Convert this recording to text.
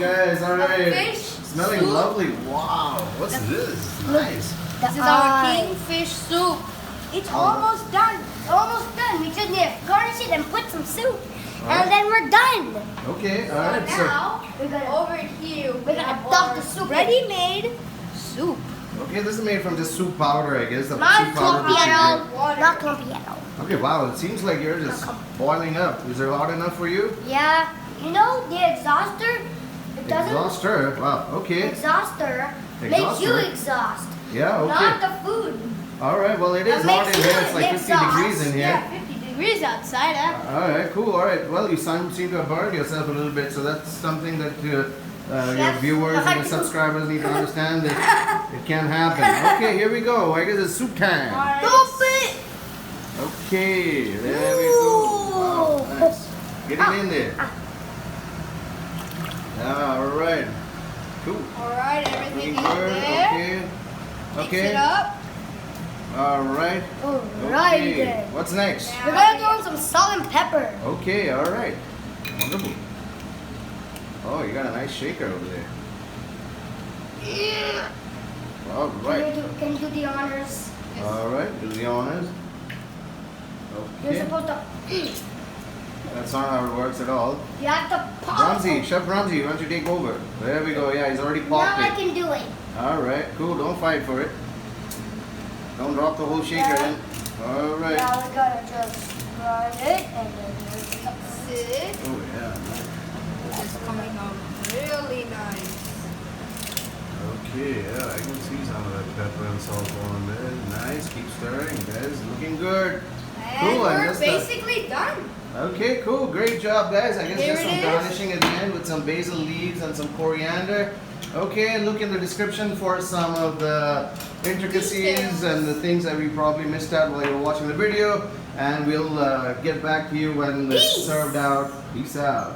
guys. All right. Fish Smelling soup. lovely. Wow. What's this? Nice. This is our King Fish Soup. It's almost done. Almost done. We just need to garnish it and put some soup. And then we're done. Okay. All right. So now, We're gonna over here, we're gonna dump the soup in. ready-made soup. Okay, this is made from just soup powder, I guess. The Not soup powder clumpy that you at all. get. Water. Not clumpy at all. Okay, wow. It seems like you're just boiling up. Is it hot enough for you? Yeah. You know the exhauster? It doesn't. Exhauster. Wow. Okay. Exhauster makes you Exhauster. exhaust. Yeah. Not Okay. the food. All right. Well, it is That hot makes in here. you It's like 50 exhaust. degrees in here. Yeah, 50 degrees outside, huh? All right, cool. All right. Well, you seem to have burned yourself a little bit, so that's something that your Yes. viewers and the subscribers need to understand that it can happen. Okay, here we go. I guess it's soup time. Alright. Dump it. Okay, there we go. Wow, nice. Get it in there. All right. Cool. Alright, everything Looking is good. there. Okay. Mix Okay. it up. All right. Alright Okay. then. What's next? We're gonna throw in some salt and pepper. Okay. All right. Wonderful. Oh, you got a nice shaker over there. All right. Can you do the honors? All right. Do the honors. You're Okay. supposed to. That's not how it works at all. You have to pop. Brahmsy, Chef Brahmsy, why don't you take over? There we go. Yeah, he's already Now popped I it. can do it. All right. Cool. Don't fight for it. Don't drop the whole shaker Yeah. in. All right. Now we're gonna just run it and then That's it. Oh yeah. It's coming out really nice. Okay, yeah, I can see some of that pepper and salt on there. Nice, keep stirring. That is looking good. And Cool, and we're that's basically done. Okay, cool, great job, guys. I guess Here just it some is. garnishing at the end with some basil leaves and some coriander. Okay, and look in the description for some of the intricacies Details. and the things that we probably missed out while you were watching the video. And we'll get back to you when it's Peace. served out. Peace out.